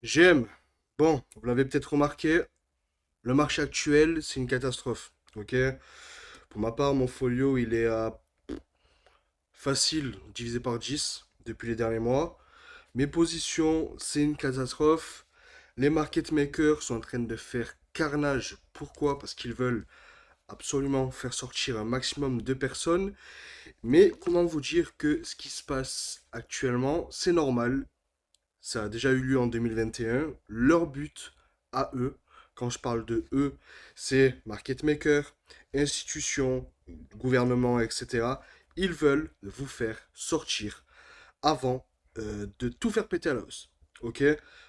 J'aime. Bon, vous l'avez peut-être remarqué, le marché actuel, c'est une catastrophe. Ok? Pour ma part, mon folio, il est à facile divisé par 10 depuis les derniers mois. Mes positions, c'est une catastrophe. Les market makers sont en train de faire carnage. Pourquoi? Parce qu'ils veulent absolument faire sortir un maximum de personnes. Mais comment vous dire que ce qui se passe actuellement, c'est normal. Ça a déjà eu lieu en 2021. Leur but à eux, quand je parle de eux, c'est market maker, institutions, gouvernement, etc. Ils veulent vous faire sortir avant de tout faire péter à la hausse. Ok?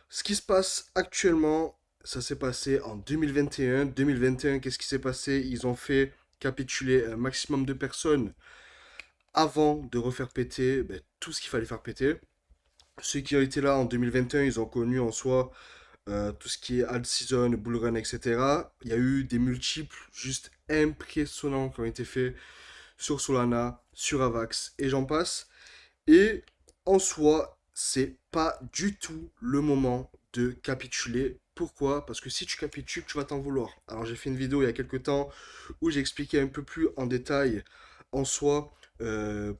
Ce qui se passe actuellement, ça s'est passé en 2021. 2021, qu'est-ce qui s'est passé? Ils ont fait capituler un maximum de personnes avant de refaire péter tout ce qu'il fallait faire péter. Ceux qui ont été là en 2021, ils ont connu en soi tout ce qui est alt season, bull run, etc. Il y a eu des multiples juste impressionnants qui ont été faits sur Solana, sur Avax et j'en passe. Et en soi, c'est pas du tout le moment de capituler. Pourquoi? Parce que si tu capitules, tu vas t'en vouloir. Alors j'ai fait une vidéo il y a quelques temps où j'ai expliqué un peu plus en détail en soi euh,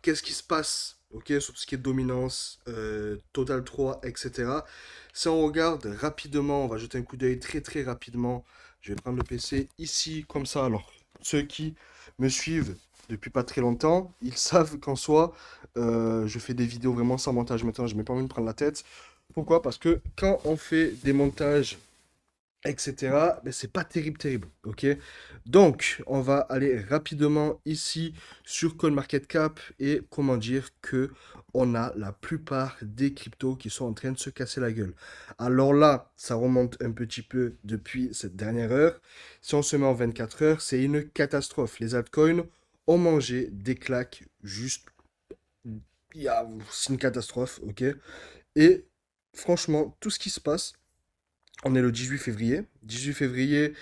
qu'est-ce qui se passe, ok, sur tout ce qui est dominance, Total 3, etc. Si on regarde rapidement, on va jeter un coup d'œil très très rapidement. Je vais prendre le PC ici comme ça. Alors ceux qui me suivent depuis pas très longtemps, ils savent qu'en soi, je fais des vidéos vraiment sans montage maintenant, je n'ai pas envie de me prendre la tête. Pourquoi? Parce que quand on fait des montages, etc., ben, c'est pas terrible, terrible. Ok? Donc, on va aller rapidement ici sur CoinMarketCap et comment dire que on a la plupart des cryptos qui sont en train de se casser la gueule. Alors là, ça remonte un petit peu depuis cette dernière heure. Si on se met en 24 heures, c'est une catastrophe. Les altcoins ont mangé des claques juste c'est une catastrophe, ok? Et franchement, tout ce qui se passe, on est le 18 février. 18 février,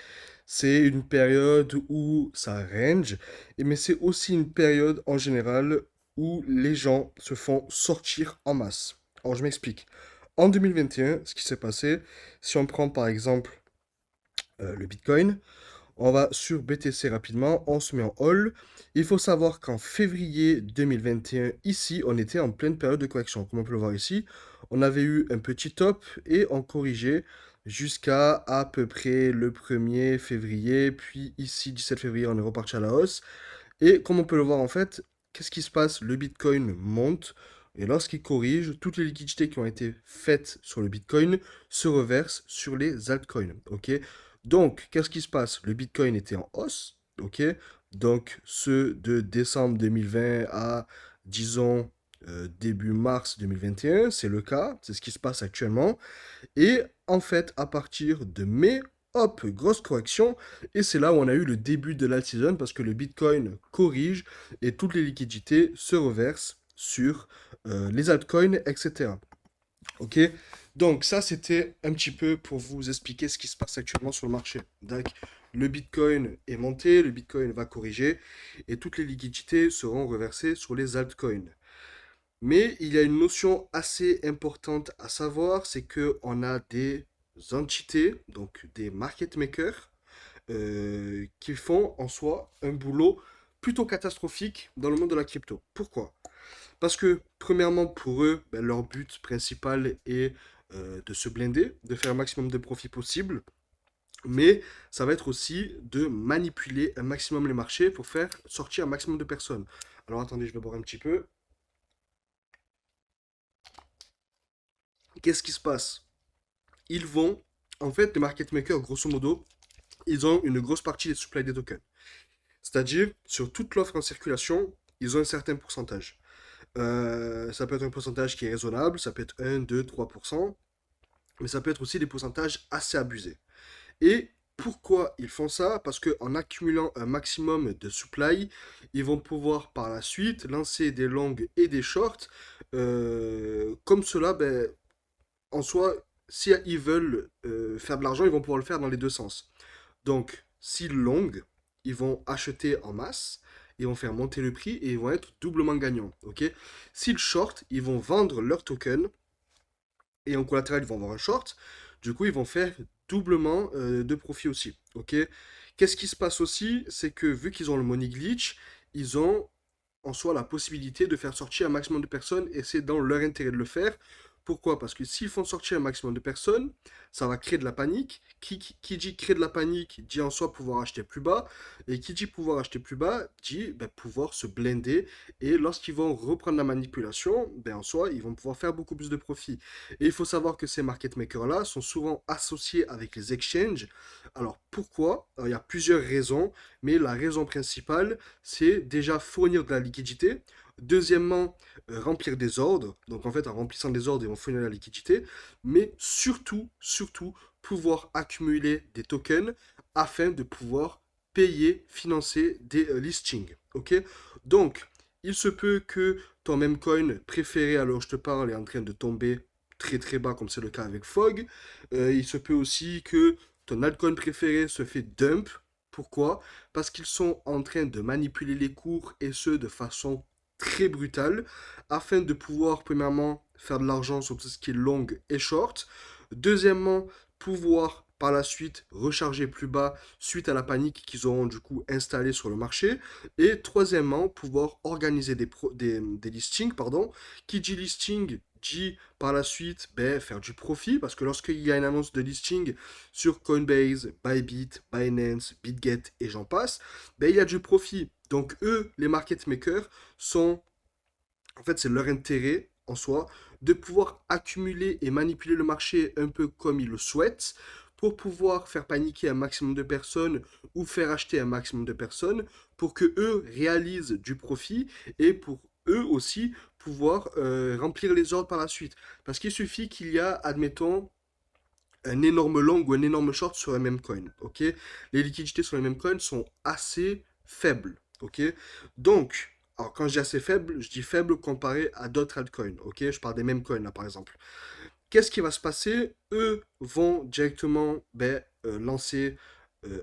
c'est une période où ça range, mais c'est aussi une période en général où les gens se font sortir en masse. Alors je m'explique. En 2021, ce qui s'est passé, si on prend par exemple le Bitcoin, on va sur BTC rapidement, on se met en all. Il faut savoir qu'en février 2021, ici, on était en pleine période de correction. Comme on peut le voir ici, on avait eu un petit top et on corrigeait jusqu'à à peu près le 1er février. Puis ici, 17 février, on est reparti à la hausse. Et comme on peut le voir en fait, qu'est-ce qui se passe? Le Bitcoin monte. Et lorsqu'il corrige, toutes les liquidités qui ont été faites sur le Bitcoin se reversent sur les altcoins. Ok? Donc, qu'est-ce qui se passe? Le Bitcoin était en hausse. Ok? Donc, ceux de décembre 2020 à, disons, début mars 2021, c'est le cas. C'est ce qui se passe actuellement. Et en fait, à partir de mai, hop, grosse correction. Et c'est là où on a eu le début de l'alt season parce que le Bitcoin corrige et toutes les liquidités se reversent sur les altcoins, etc. Ok? Donc ça, c'était un petit peu pour vous expliquer ce qui se passe actuellement sur le marché. Donc, le Bitcoin est monté, le Bitcoin va corriger et toutes les liquidités seront reversées sur les altcoins. Mais il y a une notion assez importante à savoir, c'est que on a des entités, donc des market makers, qui font en soi un boulot plutôt catastrophique dans le monde de la crypto. Pourquoi? Parce que, premièrement, pour eux, ben, leur but principal est de se blinder, de faire un maximum de profit possible, mais ça va être aussi de manipuler un maximum les marchés pour faire sortir un maximum de personnes. Alors attendez, je vais boire un petit peu. Qu'est-ce qui se passe? Ils vont, en fait, les market makers, grosso modo, ils ont une grosse partie des supply des tokens. C'est-à-dire, sur toute l'offre en circulation, ils ont un certain pourcentage. Ça peut être un pourcentage qui est raisonnable, ça peut être 1, 2, 3%, mais ça peut être aussi des pourcentages assez abusés. Et pourquoi ils font ça? Parce qu'en accumulant un maximum de supply, ils vont pouvoir par la suite lancer des longs et des shorts. Comme cela, ben, en soi, si ils veulent faire de l'argent, ils vont pouvoir le faire dans les deux sens. Donc, s'ils long, ils vont acheter en masse, ils vont faire monter le prix et ils vont être doublement gagnants. Ok? S'ils short, ils vont vendre leur token et en collatéral, ils vont avoir un short. Du coup, ils vont faire doublement de profit aussi. Ok? Qu'est-ce qui se passe aussi? C'est que vu qu'ils ont le money glitch, ils ont en soi la possibilité de faire sortir un maximum de personnes et c'est dans leur intérêt de le faire. Pourquoi? Parce que s'ils font sortir un maximum de personnes, ça va créer de la panique. Qui dit créer de la panique dit en soi pouvoir acheter plus bas. Et qui dit pouvoir acheter plus bas dit ben, pouvoir se blinder. Et lorsqu'ils vont reprendre la manipulation, ben, en soi, ils vont pouvoir faire beaucoup plus de profit. Et il faut savoir que ces market makers-là sont souvent associés avec les exchanges. Alors pourquoi? Alors, il y a plusieurs raisons, mais la raison principale, c'est déjà fournir de la liquidité. Deuxièmement, remplir des ordres. Donc en fait, en remplissant des ordres, ils vont fournir la liquidité. Mais surtout, pouvoir accumuler des tokens afin de pouvoir payer, financer des listings. Ok? Donc, il se peut que ton même coin préféré, alors je te parle, est en train de tomber très très bas, comme c'est le cas avec Fog. Il se peut aussi que ton altcoin préféré se fait dump. Pourquoi? Parce qu'ils sont en train de manipuler les cours et ce de façon très brutale afin de pouvoir premièrement faire de l'argent sur tout ce qui est long et short. Deuxièmement, pouvoir par la suite recharger plus bas suite à la panique qu'ils auront du coup installée sur le marché. Et troisièmement, pouvoir organiser des listings, pardon. Qui dit listing dit par la suite ben, faire du profit parce que lorsqu'il y a une annonce de listing sur Coinbase, Bybit, Binance, BitGet et j'en passe, ben, il y a du profit. Donc eux, les market makers, sont en fait, c'est leur intérêt en soi de pouvoir accumuler et manipuler le marché un peu comme ils le souhaitent pour pouvoir faire paniquer un maximum de personnes ou faire acheter un maximum de personnes pour que eux réalisent du profit et pour eux aussi pouvoir remplir les ordres par la suite. Parce qu'il suffit qu'il y a, admettons, un énorme long ou un énorme short sur un même coin. Ok? Les liquidités sur les mêmes coins sont assez faibles. Ok? Donc, alors quand je dis assez faible, je dis faible comparé à d'autres altcoins. Ok? Je parle des mêmes coins là par exemple. Qu'est-ce qui va se passer? Eux vont directement ben, lancer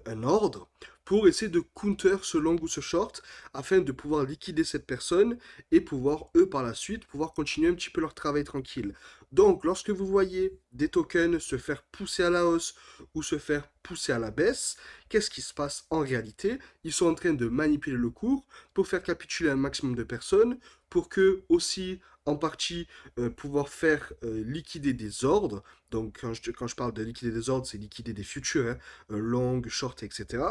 un ordre pour essayer de counter ce long ou ce short afin de pouvoir liquider cette personne et pouvoir, eux, par la suite, pouvoir continuer un petit peu leur travail tranquille. Donc, lorsque vous voyez des tokens se faire pousser à la hausse ou se faire pousser à la baisse, qu'est-ce qui se passe en réalité? Ils sont en train de manipuler le cours pour faire capituler un maximum de personnes, pour que aussi, en partie, pouvoir faire liquider des ordres. Donc, quand je parle de liquider des ordres, c'est liquider des futurs, hein, long, short, etc.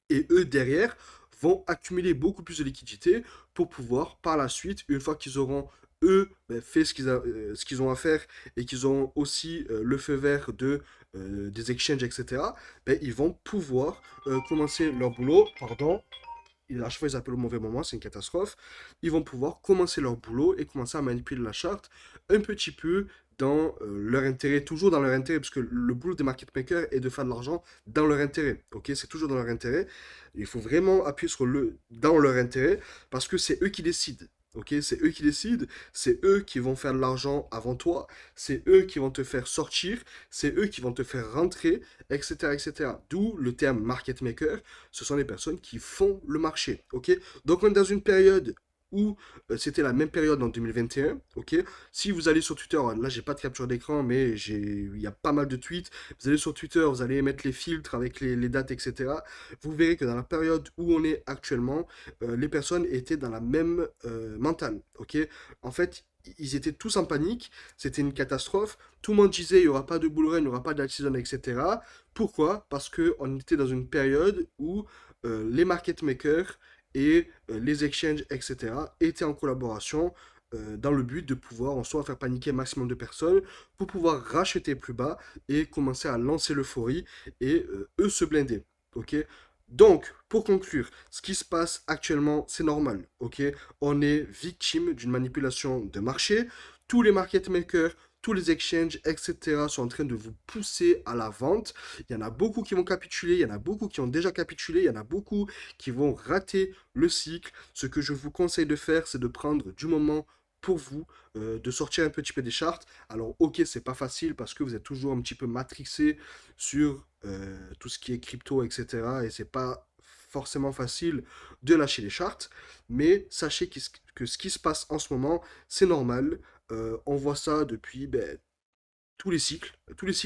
Et eux, derrière, vont accumuler beaucoup plus de liquidités pour pouvoir, par la suite, une fois qu'ils auront, eux, ben, fait ce qu'ils ont à faire et qu'ils ont aussi le feu vert des exchanges, etc., ben, ils vont pouvoir commencer leur boulot, pardon, à chaque fois ils appellent au mauvais moment, c'est une catastrophe. Ils vont pouvoir commencer leur boulot et commencer à manipuler la charte un petit peu dans leur intérêt, toujours dans leur intérêt, parce que le boulot des market makers est de faire de l'argent dans leur intérêt. Ok, c'est toujours dans leur intérêt. Il faut vraiment appuyer sur le dans leur intérêt parce que c'est eux qui décident. Ok, c'est eux qui décident, c'est eux qui vont faire de l'argent avant toi, c'est eux qui vont te faire sortir, c'est eux qui vont te faire rentrer, etc., etc. D'où le terme market maker, ce sont les personnes qui font le marché. Ok, donc on est dans une période où c'était la même période en 2021. Ok, si vous allez sur Twitter, là j'ai pas de capture d'écran, mais il y a pas mal de tweets. Vous allez sur Twitter, vous allez mettre les filtres avec les dates, etc. Vous verrez que dans la période où on est actuellement, les personnes étaient dans la même mentale. Ok, en fait, ils étaient tous en panique, c'était une catastrophe. Tout le monde disait il n'y aura pas de bull run, il n'y aura pas d'alt-season, etc. Pourquoi? Parce qu'on était dans une période où les market makers et les exchanges, etc., étaient en collaboration dans le but de pouvoir en soi faire paniquer un maximum de personnes pour pouvoir racheter plus bas et commencer à lancer l'euphorie et eux se blinder. Ok? Donc, pour conclure, ce qui se passe actuellement, c'est normal. Ok? On est victime d'une manipulation de marché. Tous les market makers, tous les exchanges, etc., sont en train de vous pousser à la vente. Il y en a beaucoup qui vont capituler, il y en a beaucoup qui ont déjà capitulé, il y en a beaucoup qui vont rater le cycle. Ce que je vous conseille de faire, c'est de prendre du moment pour vous, de sortir un petit peu des chartes. Alors, ok, c'est pas facile parce que vous êtes toujours un petit peu matrixé sur tout ce qui est crypto, etc. Et c'est pas forcément facile de lâcher les chartes. Mais sachez que ce qui se passe en ce moment, c'est normal. On voit ça depuis ben, tous les cycles,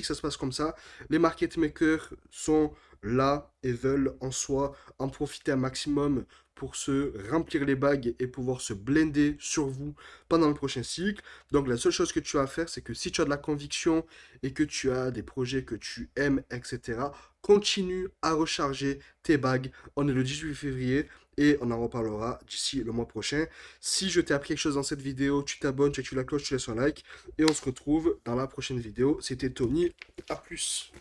ça se passe comme ça. Les market makers sont là et veulent en soi en profiter un maximum pour se remplir les bagues et pouvoir se blender sur vous pendant le prochain cycle. Donc la seule chose que tu as à faire, c'est que si tu as de la conviction et que tu as des projets que tu aimes, etc., continue à recharger tes bagues. On est le 18 février et on en reparlera d'ici le mois prochain. Si je t'ai appris quelque chose dans cette vidéo, tu t'abonnes, tu actives la cloche, tu laisses un like et on se retrouve dans la prochaine vidéo. C'était Tony, à plus.